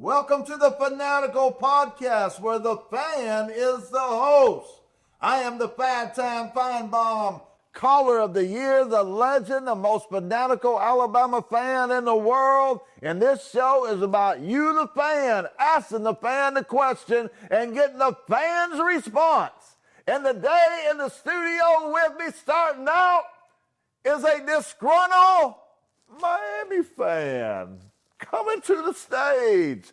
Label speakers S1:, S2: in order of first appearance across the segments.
S1: Welcome to the Fanatical podcast, where the fan is the host. I am the Fat-Time Feinbaum, caller of the year, the legend, the most fanatical Alabama fan in the world. And this show is about you, the fan, asking the fan the question and getting the fan's response. And today in the studio with me starting out is a disgruntled Miami fan coming to the stage.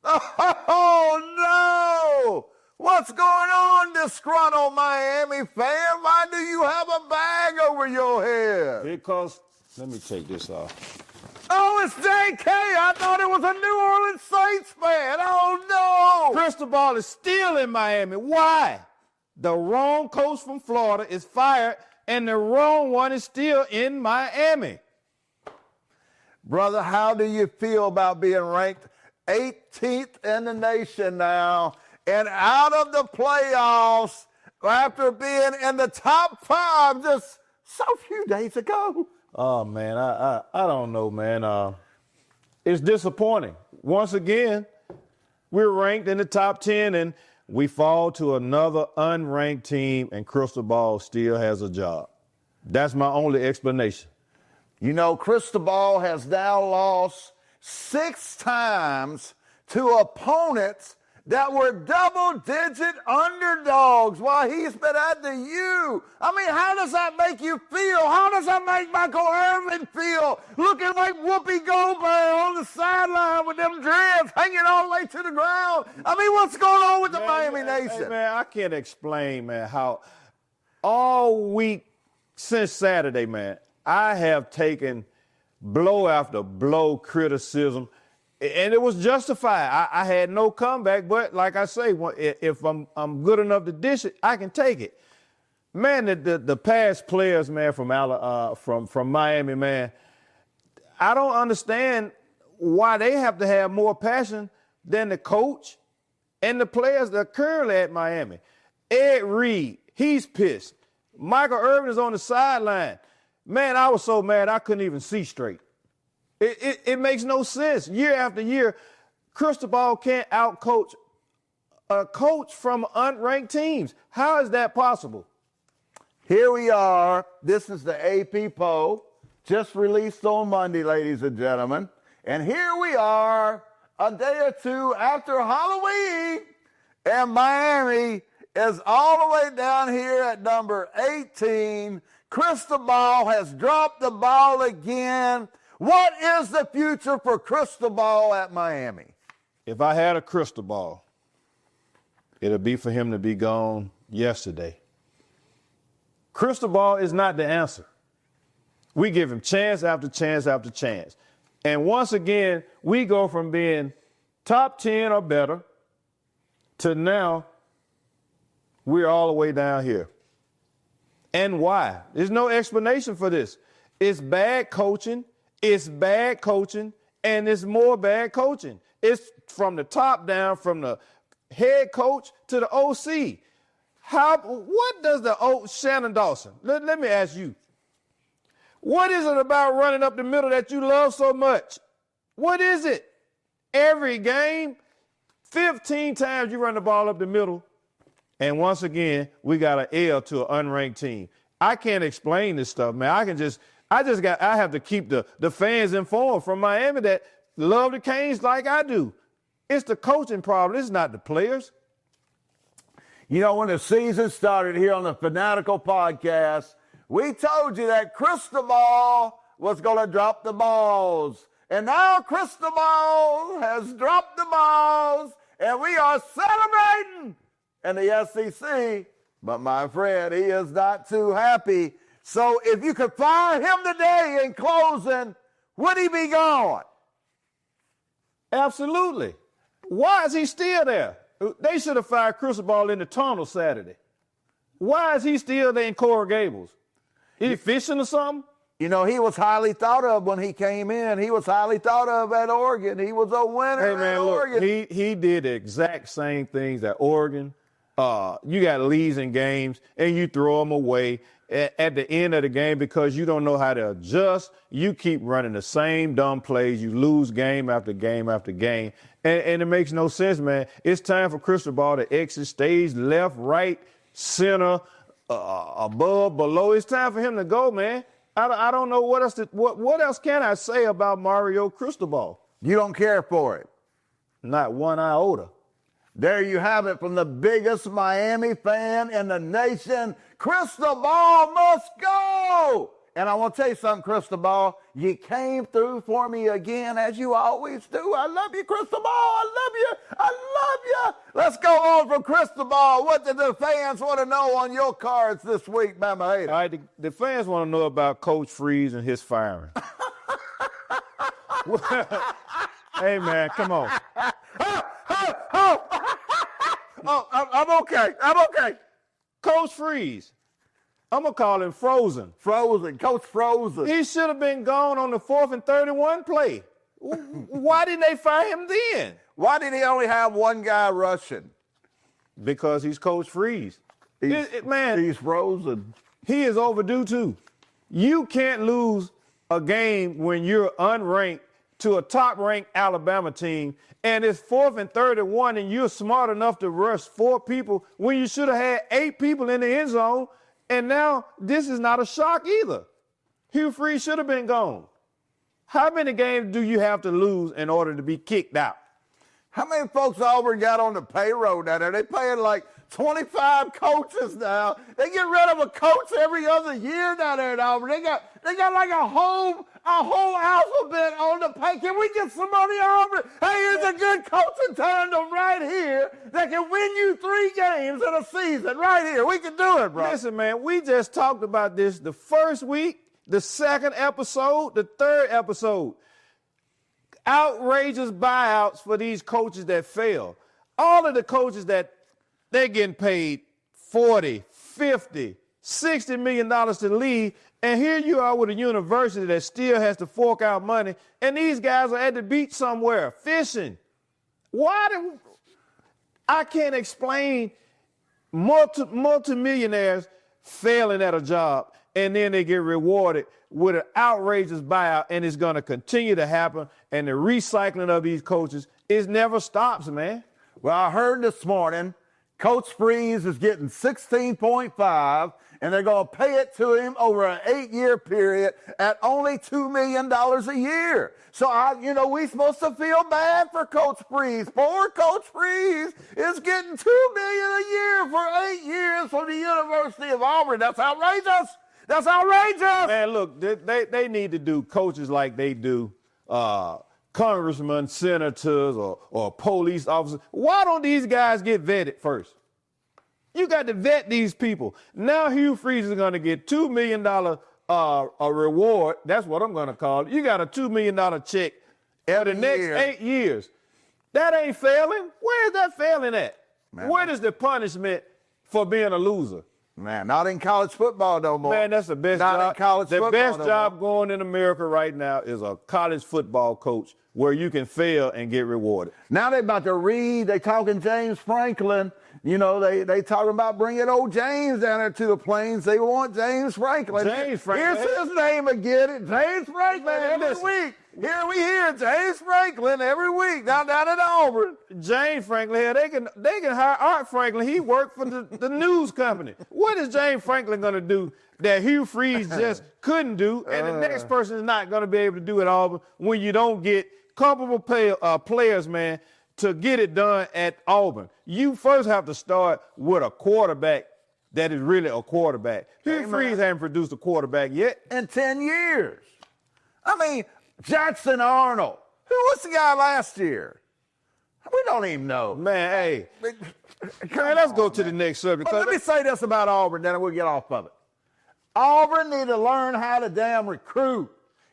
S1: Oh, no! What's going on, disgruntled Miami fan? Why do you have a bag over your head?
S2: Because, let me take this off.
S1: Oh, it's JK. I thought it was a New Orleans Saints fan. Oh, no!
S2: Cristobal is still in Miami. Why? The wrong coach from Florida is fired, and the wrong one is still in Miami.
S1: Brother, how do you feel about being ranked 18th in the nation now and out of the playoffs after being in the top 5 just so few days ago?
S2: Oh, man, I don't know, man. It's disappointing. Once again, we're ranked in the top 10, and we fall to another unranked team, and Cristobal still has a job. That's my only explanation.
S1: You know, Cristobal has now lost 6 times to opponents that were double-digit underdogs while he's been at the U. I mean, how does that make you feel? How does that make Michael Irvin feel? Looking like Whoopi Goldberg on the sideline with them dreads hanging all the way to the ground. I mean, what's going on with the Miami Nation?
S2: Hey, man, I can't explain, man, how all week since Saturday, man, I have taken blow after blow criticism, and it was justified. I had no comeback, but like I say, if I'm good enough to dish it, I can take it. Man, the past players, man, from Miami, man, I don't understand why they have to have more passion than the coach and the players that are currently at Miami. Ed Reed, he's pissed. Michael Irvin is on the sideline. Man, I was so mad I couldn't even see straight. It makes no sense. Year after year, Cristobal can't outcoach a coach from unranked teams. How is that possible?
S1: Here we are. This is the AP poll, just released on Monday, ladies and gentlemen. And here we are, a day or two after Halloween, and Miami is all the way down here at number 18. Cristobal has dropped the ball again. What is the future for Cristobal at Miami?
S2: If I had a crystal ball, it'll be for him to be gone yesterday. Cristobal is not the answer. We give him chance after chance after chance. And once again, we go from being top 10 or better to now we're all the way down here. And why? There's no explanation for this. It's bad coaching, and it's more bad coaching. It's from the top down, from the head coach to the OC. What does Shannon Dawson, let me ask you, what is it about running up the middle that you love so much? What is it? Every game, 15 times you run the ball up the middle, and once again, we got an L to an unranked team. I can't explain this stuff, man. I have to keep the fans informed from Miami that love the Canes like I do. It's the coaching problem. It's not the players.
S1: You know, when the season started here on the Fanatical podcast, we told you that Cristobal was going to drop the balls. And now Cristobal has dropped the balls, and we are celebrating in the SEC, but my friend, he is not too happy. So if you could fire him today in closing, would he be gone?
S2: Absolutely. Why is he still there? They should have fired Cristobal in the tunnel Saturday. Why is he still there in Coral Gables? Is he fishing or something?
S1: You know, he was highly thought of when he came in. He was highly thought of at Oregon. He was a winner
S2: at Oregon. He did the exact same things at Oregon, you got leads in games, and you throw them away at the end of the game because you don't know how to adjust. You keep running the same dumb plays. You lose game after game after game, and it makes no sense, man. It's time for Cristobal to exit stage left, right, center, above, below. It's time for him to go, man. I don't know what else. What else can I say about Mario Cristobal?
S1: You don't care for it.
S2: Not one iota.
S1: There you have it from the biggest Miami fan in the nation. Cristobal must go. And I want to tell you something, Cristobal. You came through for me again, as you always do. I love you, Cristobal. I love you. I love you. Let's go on from Cristobal. What did the fans want to know on your cards this week, Bama Hater?
S2: All right, the fans want to know about Coach Freeze and his firing. Hey, man, come on.
S1: Oh, I'm okay. I'm okay.
S2: Coach Freeze. I'm going to call him Frozen.
S1: Frozen. Coach Frozen.
S2: He should have been gone on the 4th and 31 play. Why didn't they fire him then?
S1: Why did he only have one guy rushing?
S2: Because he's Coach Freeze. Man,
S1: he's frozen.
S2: He is overdue, too. You can't lose a game when you're unranked to a top-ranked Alabama team, and it's 4th and 31, and you're smart enough to rush 4 people when you should have had 8 people in the end zone, and now this is not a shock either. Hugh Freeze should have been gone. How many games do you have to lose in order to be kicked out?
S1: How many folks Auburn got on the payroll down there? They're paying like 25 coaches now. They get rid of a coach every other year down there at Auburn. They got like a whole alphabet on the pay. Can we get some money, Auburn? Hey, here's a good coach in tandem right here that can win you 3 games in a season right here. We can do it, bro.
S2: Listen, man, we just talked about this the first week, the 2nd episode, the 3rd episode. Outrageous buyouts for these coaches that fail. All of the coaches that they're getting paid $40, $50, $60 million to leave, and here you are with a university that still has to fork out money, and these guys are at the beach somewhere fishing. I can't explain multimillionaires failing at a job, and then they get rewarded with an outrageous buyout, and it's going to continue to happen, and the recycling of these coaches never stops, man.
S1: Well, I heard this morning Coach Freeze is getting 16.5, and they're going to pay it to him over an 8-year period at only $2 million a year. So, we're supposed to feel bad for Coach Freeze. Poor Coach Freeze is getting $2 million a year for 8 years from the University of Auburn. That's outrageous. That's outrageous.
S2: Man, look, they need to do coaches like they do congressmen, senators, or police officers. Why don't these guys get vetted first? You got to vet these people. Now Hugh Freeze is going to get $2 million a reward. That's what I'm going to call it. You got a $2 million check for the next 8 years. That ain't failing. Where is that failing at? Man, what is the punishment for being a loser?
S1: Man, not in college football no more.
S2: Man, that's the best
S1: not
S2: job.
S1: In college
S2: the
S1: football
S2: best
S1: no
S2: job
S1: more.
S2: Going in America right now is a college football coach where you can fail and get rewarded.
S1: Now they're about to read. They talking James Franklin. They talking about bringing old James down there to the Plains. They want James Franklin.
S2: James Franklin.
S1: Here's his name again. James Franklin every week. Here we hear James Franklin every week down at Auburn.
S2: James Franklin here. They can hire Art Franklin. He worked for the news company. What is James Franklin going to do that Hugh Freeze just couldn't do, and the next person is not going to be able to do at Auburn when you don't get comparable players, man, to get it done at Auburn? You first have to start with a quarterback that is really a quarterback. Hugh Freeze hasn't produced a quarterback yet.
S1: In 10 years. I mean, Jackson Arnold. Who was the guy last year? We don't even know.
S2: Man, hey. Let's go to the next subject.
S1: Let me say this about Auburn, then we'll get off of it. Auburn need to learn how to damn recruit.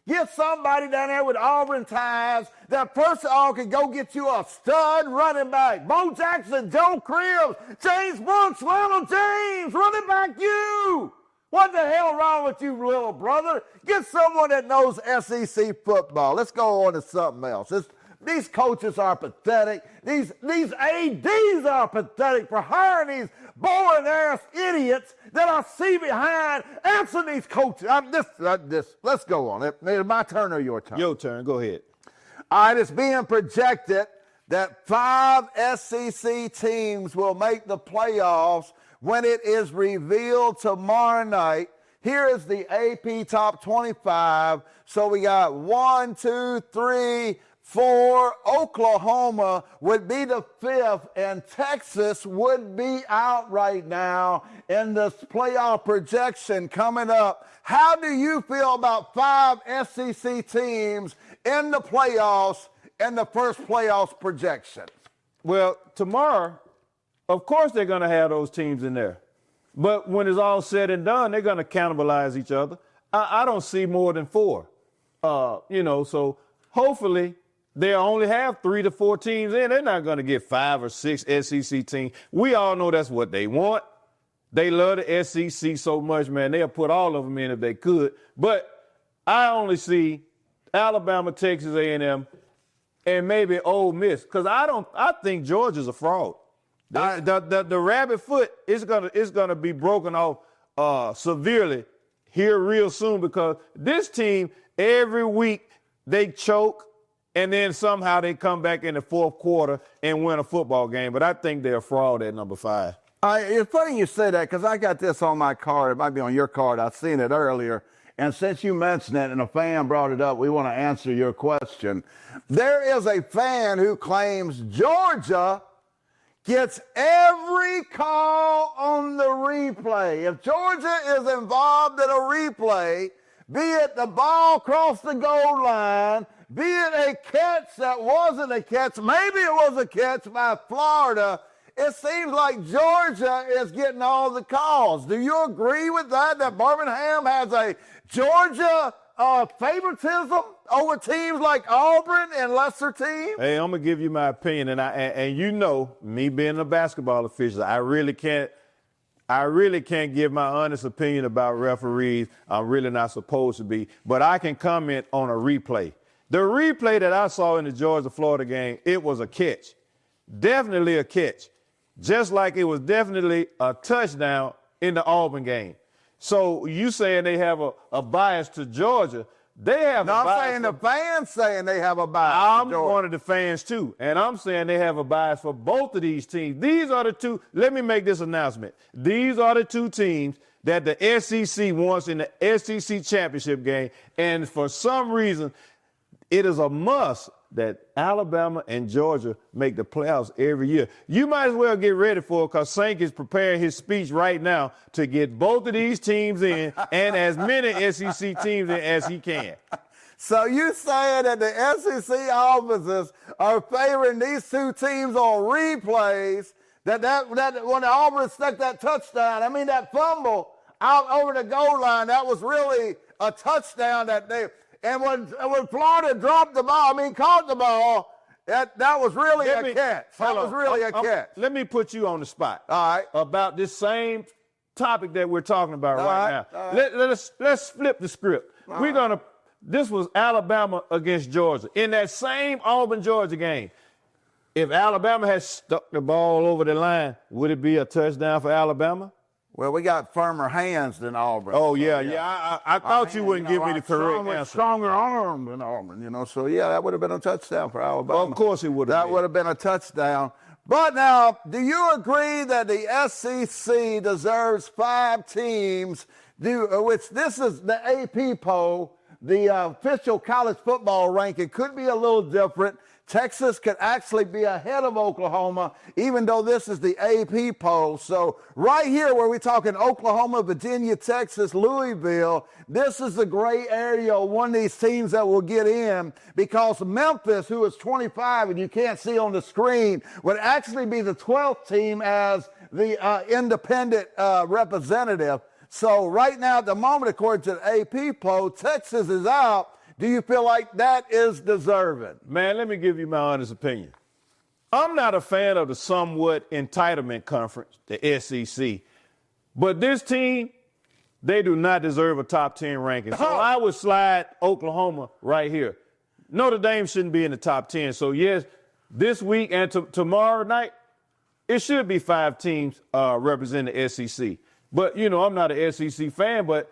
S1: Get somebody down there with Auburn ties that first of all can go get you a stud running back. Bo Jackson, Joe Cribbs, James Brooks, Little James, running back you. What the hell wrong with you, little brother? Get someone that knows SEC football. Let's go on to something else. These coaches are pathetic. These ADs are pathetic for hiring these boring-ass idiots that I see behind answering these coaches. Let's go on. My turn or your turn?
S2: Your turn. Go ahead.
S1: All right, it's being projected that 5 SEC teams will make the playoffs when it is revealed tomorrow night. Here is the AP Top 25. So we got 1, 2, 3, 4. Oklahoma would be the 5th, and Texas would be out right now in this playoff projection coming up. How do you feel about 5 SEC teams in the playoffs in the first playoffs projection?
S2: Well, tomorrow, of course they're going to have those teams in there. But when it's all said and done, they're going to cannibalize each other. I don't see more than 4. So hopefully they'll only have 3 to 4 teams in. They're not going to get 5 or 6 SEC teams. We all know that's what they want. They love the SEC so much, man. They'll put all of them in if they could. But I only see Alabama, Texas A&M, and maybe Ole Miss, because I think Georgia's a fraud. The rabbit foot is gonna be broken off severely here real soon, because this team every week they choke and then somehow they come back in the fourth quarter and win a football game. But I think they're a fraud at number 5.
S1: It's funny you say that, because I got this on my card. It might be on your card. I've seen it earlier. And since you mentioned it and a fan brought it up, we want to answer your question. There is a fan who claims Georgia gets every call on the replay. If Georgia is involved in a replay, be it the ball across the goal line, be it a catch that wasn't a catch, maybe it was a catch by Florida, it seems like Georgia is getting all the calls. Do you agree with that Birmingham has a Georgia favoritism over teams like Auburn and lesser teams?
S2: Hey, I'm gonna give you my opinion, and you know, me being a basketball official, I really can't give my honest opinion about referees. I'm really not supposed to be, but I can comment on a replay. The replay that I saw in the Georgia-Florida game, it was a catch, definitely a catch, just like it was definitely a touchdown in the Auburn game. So you saying they have a bias to Georgia? They have a bias.
S1: I'm saying the fans saying they have a bias.
S2: I'm one of the fans too, and I'm saying they have a bias for both of these teams. These are the two. Let me make this announcement. These are the 2 teams that the SEC wants in the SEC championship game, and for some reason, it is a must that Alabama and Georgia make the playoffs every year. You might as well get ready for it, because Sank is preparing his speech right now to get both of these teams in and as many SEC teams in as he can.
S1: So you saying that the SEC officers are favoring these 2 teams on replays, that when Auburn stuck that touchdown, I mean that fumble out over the goal line, that was really a touchdown that they... And when Florida dropped the ball, caught the ball, that was really a catch. That was really a catch.
S2: Let me put you on the spot.
S1: All right.
S2: About this same topic that we're talking about right now.
S1: All right.
S2: Let's flip the script. This was Alabama against Georgia. In that same Auburn-Georgia game, if Alabama had stuck the ball over the line, would it be a touchdown for Alabama?
S1: Well, we got firmer hands than Auburn.
S2: Oh, yeah. I thought you wouldn't give me the correct answer.
S1: Stronger arm than Auburn, So, yeah, that would have been a touchdown for Alabama.
S2: Well, of course it would have
S1: been. That would have been a touchdown. But now, do you agree that the SEC deserves 5 teams, which this is the AP poll, the official college football ranking could be a little different. Texas could actually be ahead of Oklahoma, even though this is the AP poll. So right here where we're talking Oklahoma, Virginia, Texas, Louisville, this is the gray area, one of these teams that will get in, because Memphis, who is 25 and you can't see on the screen, would actually be the 12th team as the independent representative. So right now at the moment, according to the AP poll, Texas is out. Do you feel like that is deserving?
S2: Man, let me give you my honest opinion. I'm not a fan of the somewhat entitlement conference, the SEC. But this team, they do not deserve a top 10 ranking. So I would slide Oklahoma right here. Notre Dame shouldn't be in the top 10. So, yes, this week and tomorrow night, it should be 5 teams representing the SEC. But, I'm not an SEC fan, but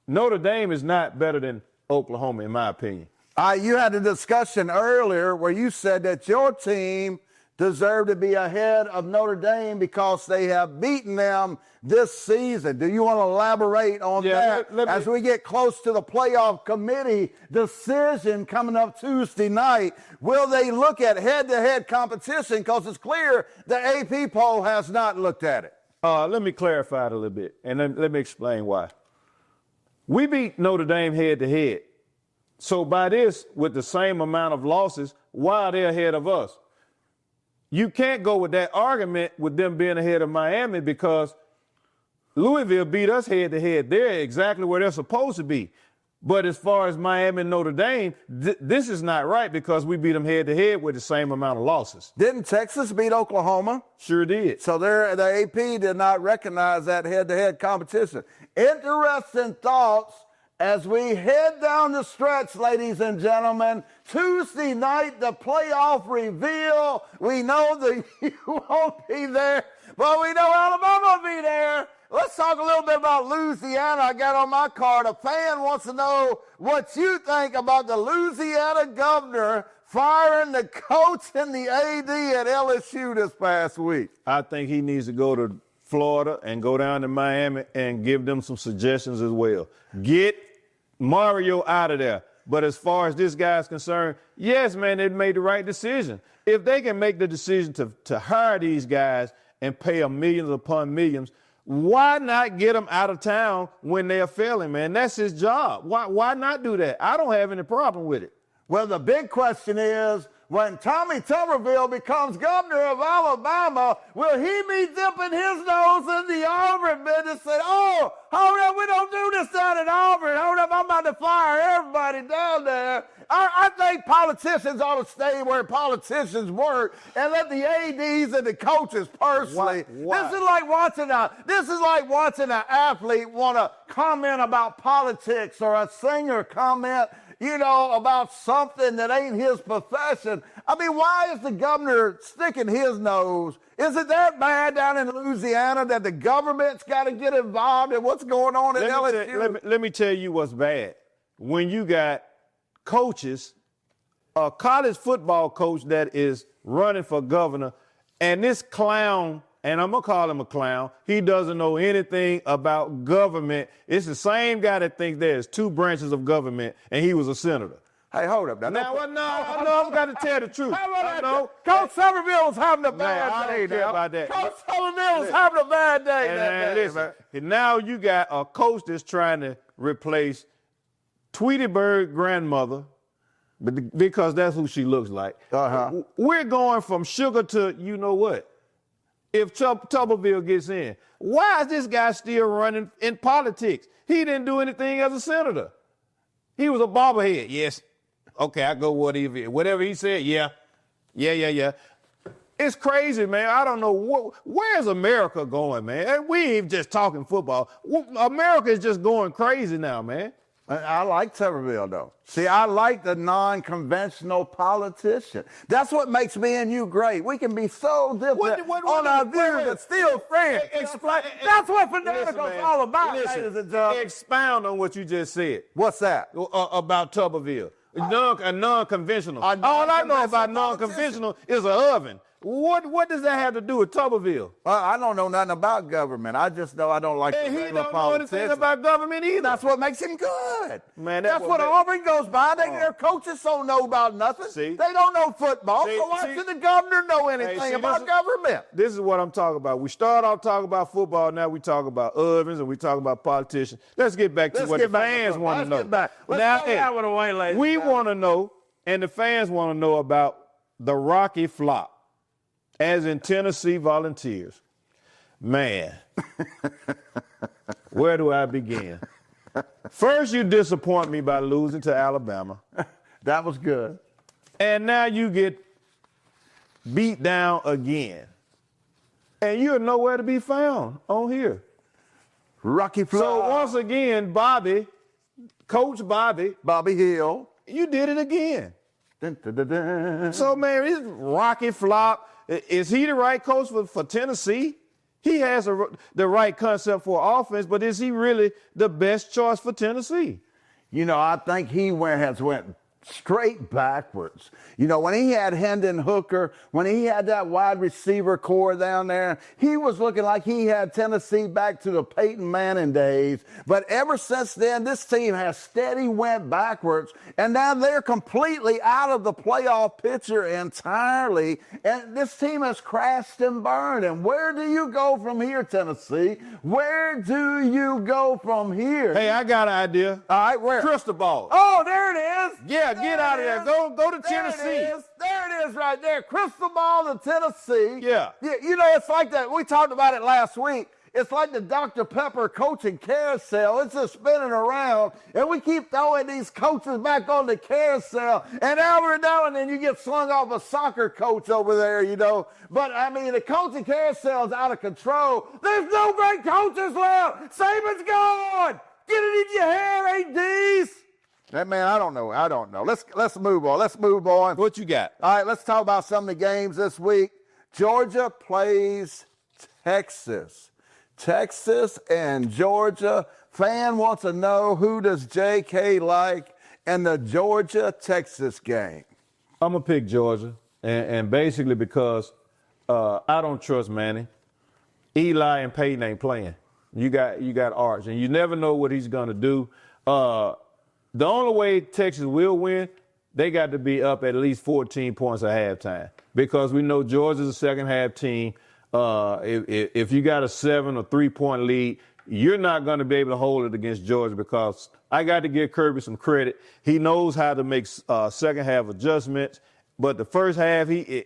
S2: Notre Dame is not better than Oklahoma, in my opinion.
S1: You had a discussion earlier where you said that your team deserve to be ahead of Notre Dame because they have beaten them this season. Do you want to elaborate on that as we get close to the playoff committee decision coming up Tuesday night? Will they look at head-to-head competition? Because it's clear the AP poll has not looked at it.
S2: Let me clarify it a little bit, and let me explain why. We beat Notre Dame head-to-head. So by this, with the same amount of losses, why are they ahead of us? You can't go with that argument with them being ahead of Miami because Louisville beat us head-to-head. They're exactly where they're supposed to be. But as far as Miami and Notre Dame, this is not right because we beat them head-to-head with the same amount of losses.
S1: Didn't Texas beat Oklahoma?
S2: Sure did.
S1: So the AP did not recognize that head-to-head competition. Interesting thoughts as we head down the stretch, ladies and gentlemen. Tuesday night, the playoff reveal. We know that you won't be there, but we know Alabama will be there. Let's talk a little bit about Louisiana. I got on my card. A fan wants to know what you think about the Louisiana governor firing the coach and the AD at LSU this past week.
S2: I think he needs to go to Florida and go down to Miami and give them some suggestions as well. Get Mario out of there. But as far as this guy's concerned, yes, man, they made the right decision. If they can make the decision to hire these guys and pay them millions upon millions, why not get them out of town when they're failing, man? That's his job. Why not do that? I don't have any problem with it.
S1: Well, the big question is, when Tommy Tuberville becomes governor of Alabama, will he be dipping his nose in the Auburn business and say, oh, hold up, we don't do this down in Auburn. Hold up, I'm about to fire everybody down there. I think politicians ought to stay where politicians work and let the ADs and the coaches personally.
S2: Why?
S1: This is like watching an athlete want to comment about politics or a singer comment about something that ain't his profession. I mean, why is the governor sticking his nose? Is it that bad down in Louisiana that the government's got to get involved in what's going on at LSU?
S2: Let me tell you what's bad. When you got coaches, a college football coach that is running for governor, and this clown, and I'm going to call him a clown, he doesn't know anything about government. It's the same guy that thinks there's 2 branches of government, and he was a senator.
S1: Hey, hold up.
S2: I know I've got to tell the truth.
S1: I know. Coach Somerville was having a bad day.
S2: I don't care about that.
S1: Coach Somerville was having a bad day.
S2: And listen, now you got a coach that's trying to replace Tweety Bird grandmother, because that's who she looks like.
S1: Uh-huh.
S2: We're going from sugar to you know what. If Tuberville gets in, why is this guy still running in politics? He didn't do anything as a senator. He was a bobblehead. Yes. Okay, I go whatever he said. Yeah. It's crazy, man. I don't know where's America going, man. We ain't just talking football. America is just going crazy now, man.
S1: I like Tuberville, though. See, I like the non-conventional politician. That's what makes me and you great. We can be so different on our views but still friends. That's what Fanatical's all about, ladies and gentlemen.
S2: Expound on what you just said.
S1: What's that?
S2: About Tuberville. Non-conventional. All I know about non-conventional is an oven. What does that have to do with Tuberville?
S1: I don't know nothing about government. I just know I don't like the regular politicians.
S2: He don't know anything about government either.
S1: That's what makes him good.
S2: Man,
S1: that's what Auburn goes by. Their coaches don't know about nothing.
S2: See?
S1: They don't know football. So why should the governor know anything about government?
S2: This is what I'm talking about. We start off talking about football. Now we talk about ovens and we talk about politicians. Let's get back to what the fans want to know. We want to know, and the fans want to know about the Rocky flop. As in Tennessee Volunteers. Man, where do I begin? First, you disappoint me by losing to Alabama.
S1: That was good.
S2: And now you get beat down again. And you're nowhere to be found on here.
S1: Rocky flop.
S2: So once again, Coach Bobby
S1: Hill,
S2: you did it again.
S1: Dun, dun, dun, dun.
S2: So, man, it's rocky flop. Is he the right coach for Tennessee? He has the right concept for offense, but is he really the best choice for Tennessee?
S1: You know, I think he has went straight backwards. You know, when he had Hendon Hooker, when he had that wide receiver core down there, he was looking like he had Tennessee back to the Peyton Manning days. But ever since then, this team has steady went backwards, and now they're completely out of the playoff picture entirely. And this team has crashed and burned. And where do you go from here, Tennessee? Where do you go from here?
S2: Hey, I got an idea.
S1: All right, where?
S2: Cristobal.
S1: Oh, there it is.
S2: Yeah,
S1: There
S2: get out of
S1: it
S2: there.
S1: is.
S2: Go to Tennessee.
S1: There it is right there. Cristobal to Tennessee.
S2: Yeah.
S1: You know, it's like that. We talked about it last week. It's like the Dr. Pepper coaching carousel. It's just spinning around, and we keep throwing these coaches back on the carousel. And every now and then you get slung off a soccer coach over there, you know. But, I mean, the coaching carousel is out of control. There's no great coaches left. Saban's gone. Get it in your hair, ADs. That man, I don't know. Let's move on. Let's move on.
S2: What you got?
S1: All right, let's talk about some of the games this week. Georgia plays Texas. Texas and Georgia. Fan wants to know, who does JK like in the Georgia-Texas game?
S2: I'm going to pick Georgia, and basically because I don't trust Manny. Eli and Peyton ain't playing. You got Arch, and you never know what he's going to do. The only way Texas will win, they got to be up at least 14 points at halftime, because we know Georgia's a second-half team. If you got a 7 or 3-point lead, you're not going to be able to hold it against Georgia, because I got to give Kirby some credit. He knows how to make second-half adjustments, but the first half, I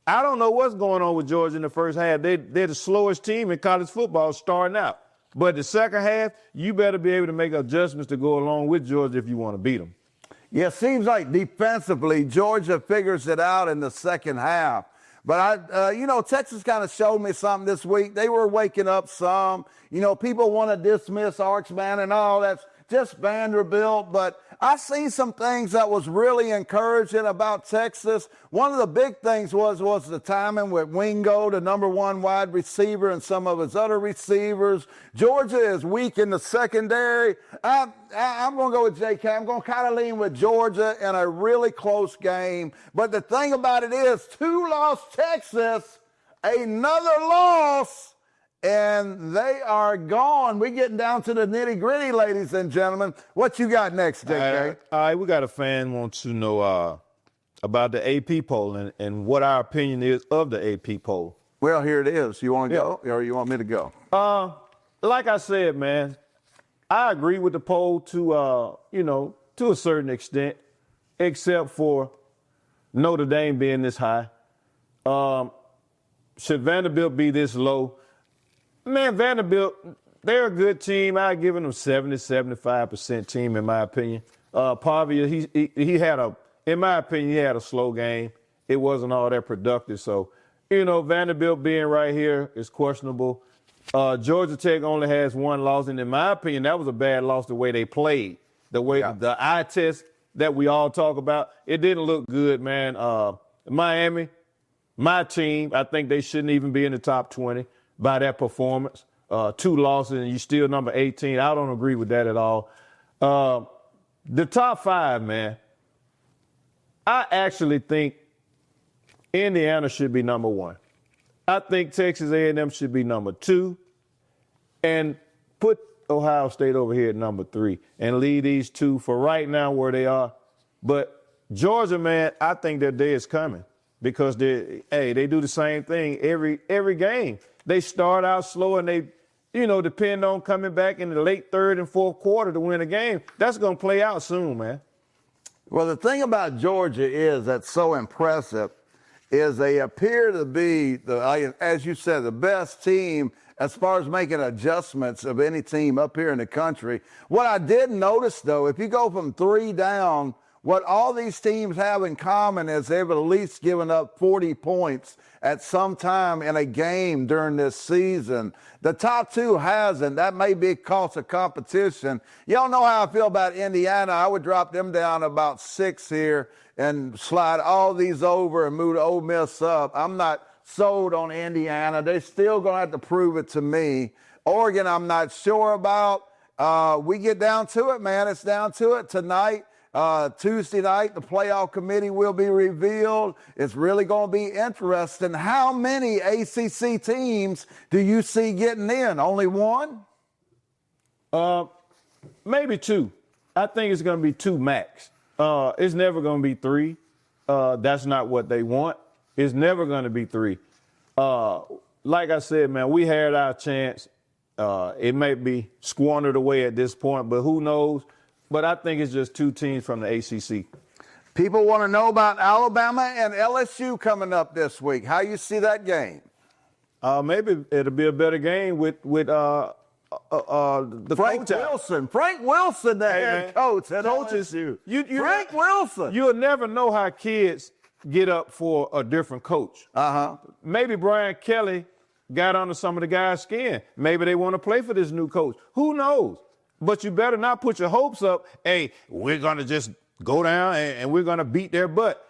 S2: don't know what's going on with Georgia in the first half. They're the slowest team in college football starting out. But the second half, you better be able to make adjustments to go along with Georgia if you want to beat them.
S1: Yeah, it seems like defensively, Georgia figures it out in the second half. But, Texas kind of showed me something this week. They were waking up some. You know, people want to dismiss Archman and all. That's just Vanderbilt. But I seen some things that was really encouraging about Texas. One of the big things was the timing with Wingo, the number one wide receiver, and some of his other receivers. Georgia is weak in the secondary. I'm going to go with JK. I'm going to kind of lean with Georgia in a really close game. But the thing about it is, 2-loss Texas, another loss, and they are gone. We're getting down to the nitty-gritty, ladies and gentlemen. What you got next, JK?
S2: All right, we got a fan wants to know about the AP poll and what our opinion is of the AP poll.
S1: Well, here it is. You want to go, or you want me to go?
S2: Like I said, man, I agree with the poll to a certain extent, except for Notre Dame being this high. Should Vanderbilt be this low? Man, Vanderbilt, they're a good team. I've given them 70-75% team, in my opinion. Pavia, he had in my opinion, he had a slow game. It wasn't all that productive. So, Vanderbilt being right here is questionable. Georgia Tech only has one loss, and in my opinion, that was a bad loss the way they played. The way the eye test that we all talk about, it didn't look good, man. Miami, my team, I think they shouldn't even be in the top 20 by that performance. 2 losses and you still number 18. I don't agree with that at all. The top 5, man, I actually think Indiana should be number 1. I think Texas A&M should be number 2, and put Ohio State over here at number 3 and leave these two for right now where they are. But Georgia, man, I think their day is coming, because they do the same thing every game. They start out slow and they, depend on coming back in the late third and fourth quarter to win a game. That's going to play out soon, man.
S1: Well, the thing about Georgia is that's so impressive is they appear to be, as you said, the best team as far as making adjustments of any team up here in the country. What I did notice, though, if you go from 3 down what all these teams have in common is they've at least given up 40 points at some time in a game during this season. The top two hasn't. That may be because of competition. Y'all know how I feel about Indiana. I would drop them down about 6 here and slide all these over and move Ole Miss up. I'm not sold on Indiana. They're still going to have to prove it to me. Oregon, I'm not sure about. We get down to it, man. It's down to it tonight. Tuesday night, the playoff committee will be revealed. It's really going to be interesting. How many ACC teams do you see getting in? Only one?
S2: Maybe 2. I think it's going to be 2 max. It's never going to be 3. That's not what they want. It's never going to be 3. Like I said, man, we had our chance. It may be squandered away at this point, but who knows? But I think it's just 2 teams from the ACC.
S1: People want to know about Alabama and LSU coming up this week. How you see that game?
S2: Maybe it'll be a better game with the
S1: Frank Wilson. Frank Wilson, the head coach at LSU. Frank Wilson.
S2: You'll never know how kids get up for a different coach. Maybe Brian Kelly got under some of the guys' skin. Maybe they want to play for this new coach. Who knows? But you better not put your hopes up, hey, we're going to just go down and we're going to beat their butt.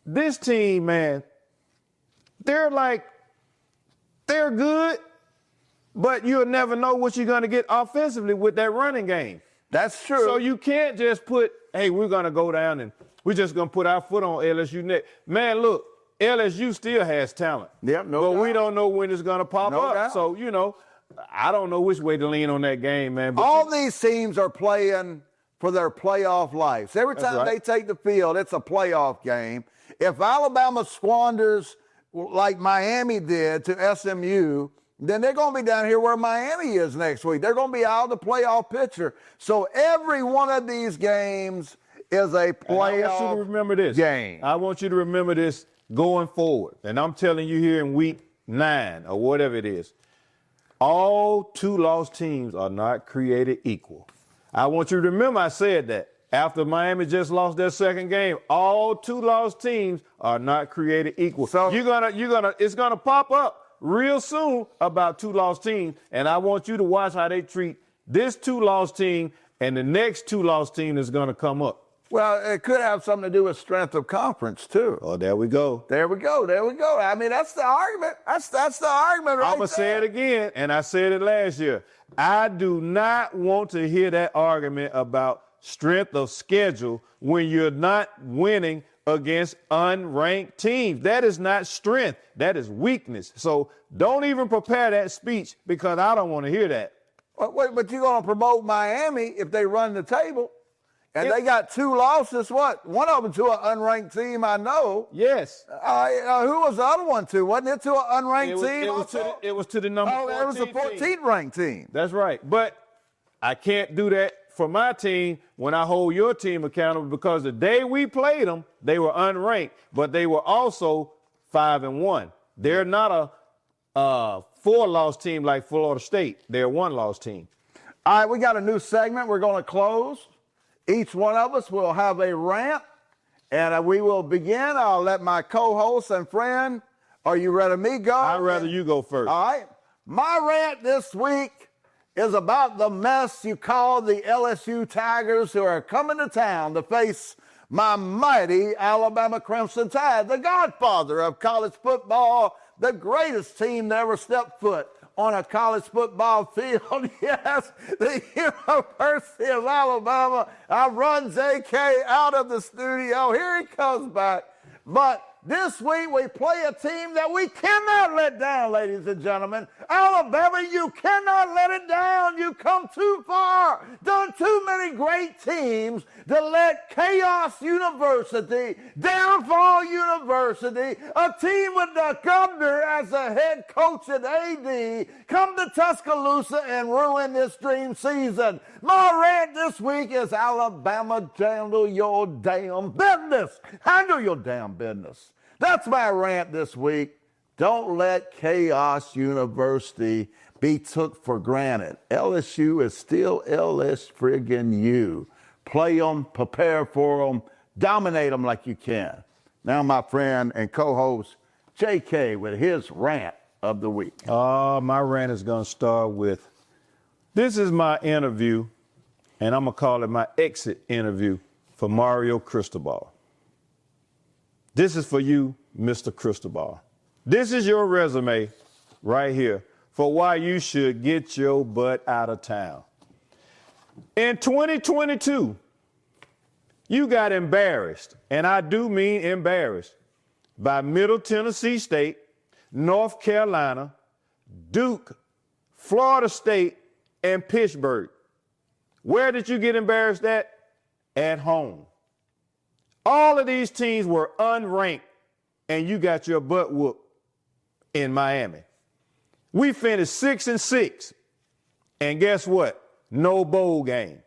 S2: This team, man, they're good, but you'll never know what you're going to get offensively with that running game.
S1: That's true.
S2: So you can't just put, hey, we're going to go down and we're just going to put our foot on LSU neck. Man, look, LSU still has talent.
S1: Yep, no doubt.
S2: But we don't know when it's going to pop up.
S1: Doubt.
S2: So, I don't know which way to lean on that game, man. But
S1: all these teams are playing for their playoff lives. Every time they take the field, it's a playoff game. If Alabama squanders like Miami did to SMU, then they're going to be down here where Miami is next week. They're going to be out of the playoff picture. So every one of these games is a playoff
S2: I want you to remember this.
S1: game.
S2: I want you to remember this going forward. And I'm telling you here in week 9 or whatever it is, all 2-loss teams are not created equal. I want you to remember I said that. After Miami just lost their second game, all 2-loss teams are not created equal. So it's gonna pop up real soon about 2-loss teams, and I want you to watch how they treat this 2-loss team and the next 2-loss team that's gonna come up.
S1: Well, it could have something to do with strength of conference, too.
S2: Oh, there we go.
S1: There we go. I mean, that's the argument. That's the argument right
S2: I'm going to say it again, and I said it last year. I do not want to hear that argument about strength of schedule when you're not winning against unranked teams. That is not strength. That is weakness. So don't even prepare that speech because I don't want to hear that.
S1: Wait, but you're going to promote Miami if they run the table. And they got 2 losses. What? One of them to an unranked team, I know.
S2: Yes.
S1: Who was the other one to? Wasn't it to an unranked team?
S2: It was to the number 14
S1: it was a 14th ranked team.
S2: That's right. But I can't do that for my team when I hold your team accountable because the day we played them, they were unranked, but they were also 5-1. They're not a 4-loss team like Florida State. They're a 1-loss team.
S1: All right, we got a new segment we're going to close. Each one of us will have a rant, and we will begin. I'll let my co-host and friend, are you ready? Me go?
S2: I'd rather you go first.
S1: All right. My rant this week is about the mess you call the LSU Tigers who are coming to town to face my mighty Alabama Crimson Tide, the godfather of college football, the greatest team to ever step foot on a college football field. Yes, the University of Alabama. I run JK out of the studio. Here he comes back. But this week we play a team that we cannot let down, ladies and gentlemen. Alabama, you cannot let it down. You come too far. Done too many great teams to let Chaos University, Downfall University, a team with the governor as a head coach and AD, come to Tuscaloosa and ruin this dream season. My rant this week is Alabama, handle your damn business. Handle your damn business. That's my rant this week. Don't let Chaos University be took for granted. LSU is still LS friggin' you. play them, prepare for them, dominate them like you can. Now my friend and co-host JK with his rant of the week.
S2: My rant is going to start with, this is my interview, and I'm going to call it my exit interview for Mario Cristobal. This is for you, Mr. Cristobal. This is your resume right here for why you should get your butt out of town. In 2022, you got embarrassed, and I do mean embarrassed, by Middle Tennessee State, North Carolina, Duke, Florida State, and Pittsburgh. Where did you get embarrassed at? At home. All of these teams were unranked, and you got your butt whooped in Miami. We finished 6-6, and guess what? No bowl game.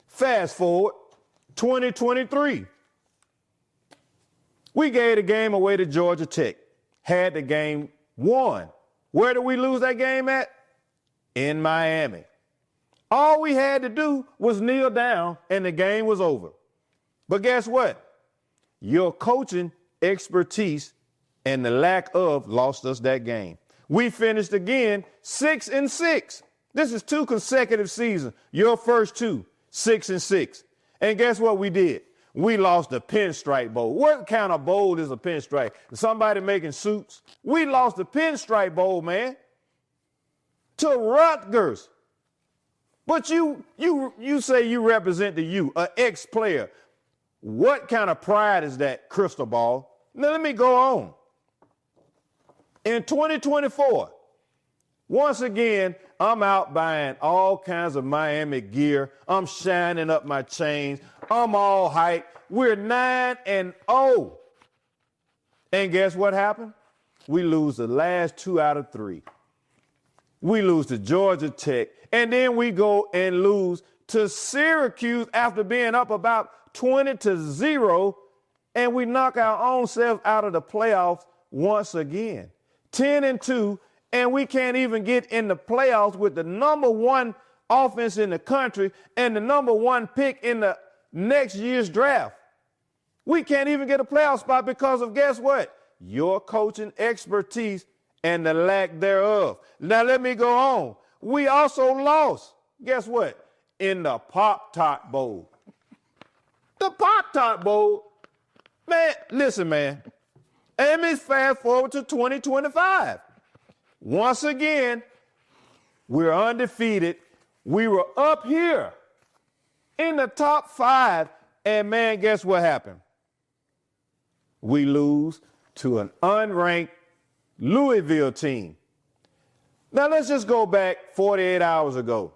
S2: Fast forward, 2023. We gave the game away to Georgia Tech, had the game won. Where did we lose that game at? In Miami. All we had to do was kneel down, and the game was over. But guess what? Your coaching expertise and the lack of lost us that game. We finished again 6-6. This is 2 consecutive seasons. Your first 2, 6-6. And guess what we did? We lost the Pinstripe Bowl. What kind of bowl is a pinstripe? Somebody making suits? We lost the Pinstripe Bowl, man, to Rutgers. But you say you represent the U, an ex-player. What kind of pride is that, Cristobal? Now let me go on. In 2024, once again, I'm out buying all kinds of Miami gear. I'm shining up my chains. I'm all hyped. We're 9-0. And guess what happened? We lose the last 2 out of 3. We lose to Georgia Tech, and then we go and lose to Syracuse after being up about 20-0, and we knock our own selves out of the playoffs once again. 10-2, and we can't even get in the playoffs with the number 1 offense in the country and the number 1 pick in the next year's draft. We can't even get a playoff spot because of, guess what? Your coaching expertise and the lack thereof. Now let me go on. We also lost, guess what? In the Pop-Tart Bowl. The Pop-Tart Bowl, man, listen, man. And let's fast forward to 2025. Once again, we're undefeated. We were up here in the top 5, and man, guess what happened? We lose to an unranked Louisville team. Now let's just go back 48 hours ago.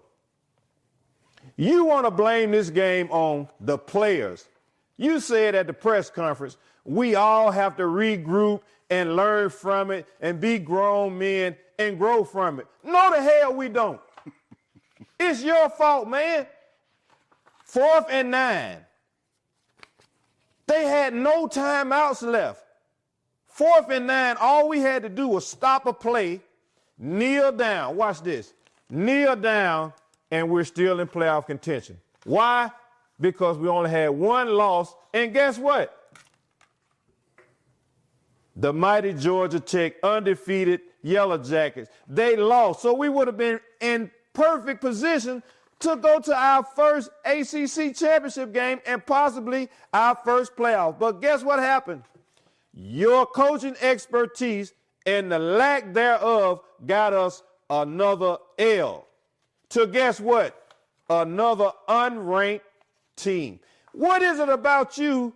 S2: You want to blame this game on the players. You said at the press conference, we all have to regroup and learn from it and be grown men and grow from it. No, the hell we don't. It's your fault, man. 4th and 9. They had no timeouts left. 4th and 9, all we had to do was stop a play, kneel down. Watch this. Kneel down, and we're still in playoff contention. Why? Because we only had 1 loss, and guess what? The mighty Georgia Tech, undefeated Yellow Jackets, they lost. So we would have been in perfect position to go to our first ACC championship game and possibly our first playoff. But guess what happened? Your coaching expertise and the lack thereof got us another L. To guess what? Another unranked team. What is it about you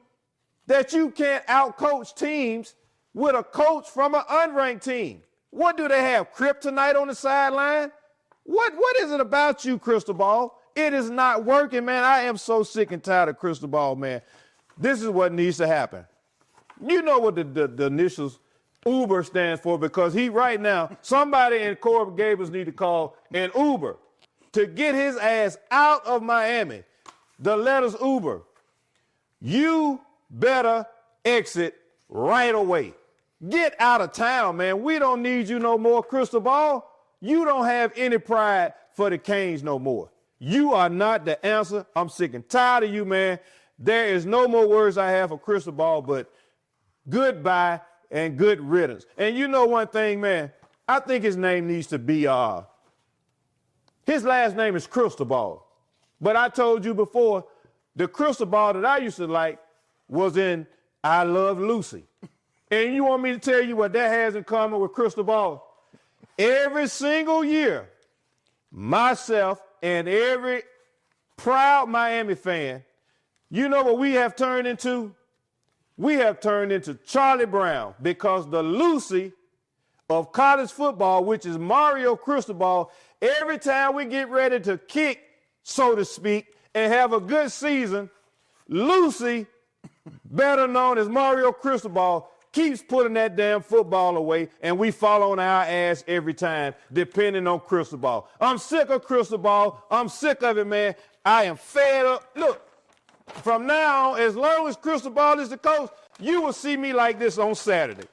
S2: that you can't outcoach teams with a coach from an unranked team? What do they have? Kryptonite on the sideline? What is it about you, Cristobal? It is not working, man. I am so sick and tired of Cristobal, man. This is what needs to happen. You know what the initials Uber stands for, because he right now, somebody in Corbin Gables need to call an Uber to get his ass out of Miami. The letters Uber. You better exit right away. Get out of town, man. We don't need you no more, Cristobal. You don't have any pride for the Canes no more. You are not the answer. I'm sick and tired of you, man. There is no more words I have for Cristobal but goodbye and good riddance. And you know one thing, man, I think his name needs to be, his last name is Cristobal. But I told you before, the Cristobal that I used to like was in I Love Lucy. And you want me to tell you what that has in common with Cristobal? Every single year, myself and every proud Miami fan, you know what we have turned into? We have turned into Charlie Brown, because the Lucy of college football, which is Mario Cristobal, every time we get ready to kick, so to speak, and have a good season, Lucy, better known as Mario Cristobal, keeps putting that damn football away, and we fall on our ass every time, depending on Cristobal. I'm sick of Cristobal. I'm sick of it, man. I am fed up. Look, from now on, as long as Cristobal is the coach, you will see me like this on Saturday.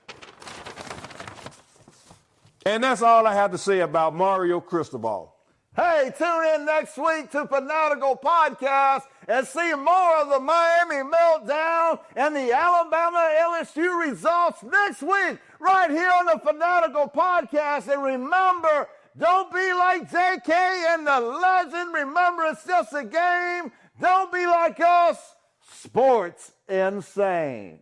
S2: And that's all I have to say about Mario Cristobal.
S1: Hey, tune in next week to Fanatical Podcast and see more of the Miami meltdown and the Alabama LSU results next week right here on the Fanatical Podcast. And remember, don't be like JK and the legend. Remember, it's just a game. Don't be like us. Sports insane.